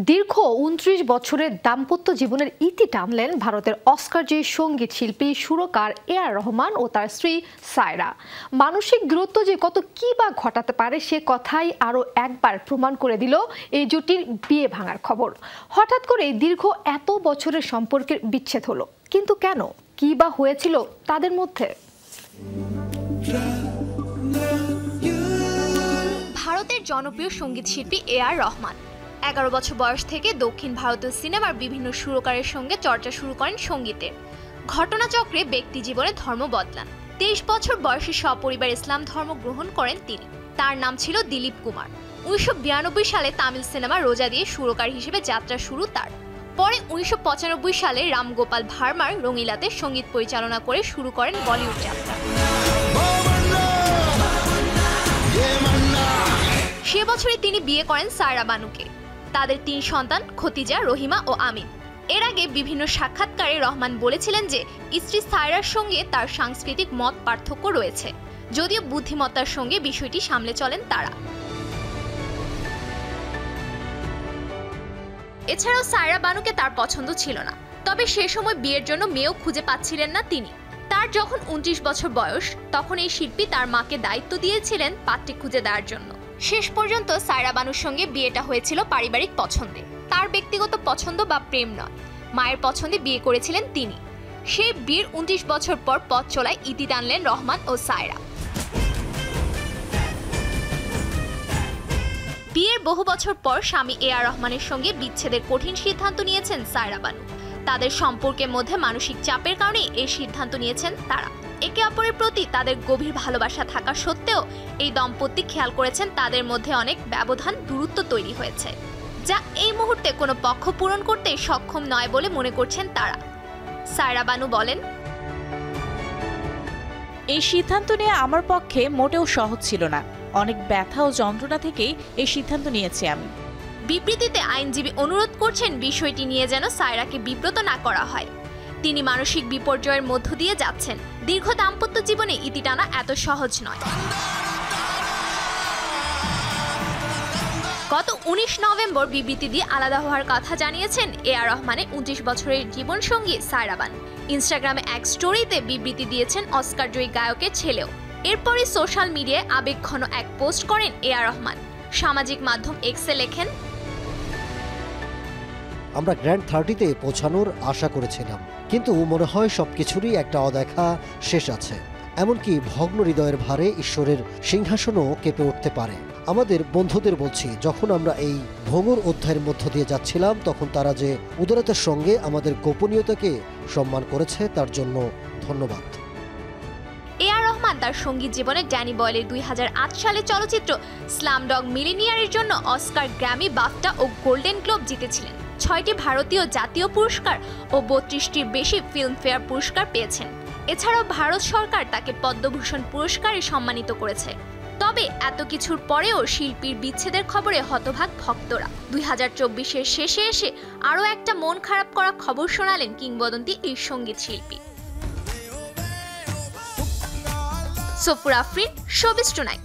দীর্ঘ ২৯ বছরের দাম্পত্য জীবনের ইতি টানলেন ভারতের অস্কারজয়ী সঙ্গীত শিল্পী সুরকার এ.আর রহমান ও তার স্ত্রী সায়রা। মানসিক দূরত্ব যে কত কি বা ঘটাতে পারে সে কথাই আরও একবার প্রমাণ করে দিল এই জুটির বিয়ে ভাঙার খবর। হঠাৎ করে দীর্ঘ এত বছরের সম্পর্কের বিচ্ছেদ হলো, কিন্তু কেন, কি বা হয়েছিল তাদের মধ্যে? ভারতের জনপ্রিয় সঙ্গীত শিল্পী এ.আর রহমান ১১ বছর বয়স থেকে দক্ষিণ ভারতীয় সিনেমার বিভিন্ন সুরকারের সঙ্গে চর্চা শুরু করেন সঙ্গীতে। ঘটনাচক্রে ব্যক্তি জীবনে ধর্ম বদলান। ২৩ বছর বয়সে সপরিবার ইসলাম ধর্ম গ্রহণ করেন তিনি। তার নাম ছিল দিলীপ কুমার। ১৯৯২ সালে তামিল সিনেমা রোজা দিয়ে সুরকার হিসেবে যাত্রা শুরু তার। পরে ১৯৯৫ সালে রাম গোপাল ভার্মার রঙিলাতে সঙ্গীত পরিচালনা করে শুরু করেন বলিউড যাত্রা। সে বছরই তিনি বিয়ে করেন সায়রা বানুকে। তাদের ৩ সন্তান খতিজা, রহিমা ও আমিন। এর আগে বিভিন্ন সাক্ষাৎকারে রহমান বলেছিলেন যে স্ত্রী সায়রার সঙ্গে তার সাংস্কৃতিক মত পার্থক্য রয়েছে, যদিও বুদ্ধিমত্তার সঙ্গে বিষয়টি সামলে চলেন তারা। এছাড়াও সায়রা বানুকে তার পছন্দ ছিল না, তবে সে সময় বিয়ের জন্য মেয়েও খুঁজে পাচ্ছিলেন না তিনি। তার যখন ২৯ বছর বয়স, তখন এই শিল্পী তার মাকে দায়িত্ব দিয়েছিলেন পাত্রী খুঁজে দেওয়ার জন্য। শেষ পর্যন্ত সায়রা বানুর সঙ্গে বিয়েটা হয়েছিল পারিবারিক পছন্দে, তার ব্যক্তিগত পছন্দ বা প্রেম নয়। মায়ের পছন্দে বিয়ে করেছিলেন তিনি। সেই বিয়ের ২৯ বছর পর পথ চলায় ইতি টানলেন রহমান ও সায়রা। বিয়ের বহু বছর পর স্বামী এ.আর রহমানের সঙ্গে বিচ্ছেদের কঠিন সিদ্ধান্ত নিয়েছেন সায়রা বানু। তাদের সম্পর্কের মধ্যে মানসিক চাপের কারণে এই সিদ্ধান্ত নিয়েছেন তারা। একে অপরের প্রতি তাদের গভীর ভালোবাসা থাকা সত্ত্বেও এই দম্পতি খেয়াল করেছেন তাদের মধ্যে অনেক ব্যবধান, দূরত্ব তৈরি হয়েছে, যা এই মুহূর্তে কোনো পক্ষ পূরণ করতে সক্ষম নয় বলে মনে করছেন তারা। সায়রা বানু বলেন, এই সিদ্ধান্ত নেওয়া আমার পক্ষে মোটেও সহজ ছিল না। অনেক ব্যথা ও যন্ত্রণা থেকেই এই সিদ্ধান্ত নিয়েছি আমি। বিবৃতিতে আইনজীবী অনুরোধ করছেন বিষয়টি নিয়ে যেন সায়রাকে বিব্রত না করা হয়। তিনি মানসিক বিপর্যয়ের মধ্য দিয়ে যাচ্ছেন। দীর্ঘ দাম্পত্য জীবনে ইতি টানা এত সহজ নয়। গত ১৯ নভেম্বর বিবৃতি দিয়ে আলাদা হওয়ার কথা জানিয়েছেন এ.আর রহমানের ২৯ বছরের জীবনসঙ্গী সায়রা বানু। ইনস্টাগ্রামে এক স্টোরিতে বিবৃতি দিয়েছেন অস্কারজয়ী গায়কের ছেলেও। এরপরই সোশ্যাল মিডিয়ায় আবেগঘন এক পোস্ট করেন এ.আর রহমান। সামাজিক মাধ্যম এক্সে লেখেন, আমরা গ্র্যান্ড 30-তে পৌঁছানোর আশা করেছিলাম, কিন্তু মনে হয় সবকিছুরই একটা অদেখা শেষ আছে। এমনকি ভগ্ন হৃদয়ের ভারে ঈশ্বরের সিংহাসনও কেঁপে উঠতে পারে। আমাদের বন্ধুদের বলছি, যখন আমরা এই ভঙ্গুর অধ্যায়ের মধ্য দিয়ে যাচ্ছিলাম, তখন তারা যে উদারতার সঙ্গে আমাদের গোপনীয়তাকে সম্মান করেছে, তার জন্য ধন্যবাদ। এ.আর রহমান তার সঙ্গীত জীবনে ড্যানি বয়েলের ২০০৮ সালে চলচ্চিত্র স্লামডগ মিলিনিয়ারের জন্য অস্কার, গ্র্যামি, বাফটা ও গোল্ডেন গ্লোব জিতেছিলেন। ৬টি ভারতীয় জাতীয় পুরস্কার ও ৩২টির বেশি ফিল্মফেয়ার পুরস্কার পেয়েছেন। এছাড়াও ভারত সরকার তাকে পদ্মভূষণ পুরস্কারে সম্মানিত করেছে। তবে এত কিছুর পরেও শিল্পীর বিচ্ছেদের খবরে হতবাক ভক্তরা। ২০২৪-এর শেষে এসে আরও একটা মন খারাপ করা খবর শোনালেন কিংবদন্তি এই সঙ্গীত শিল্পী। Safura Afrin, showbiz tonight.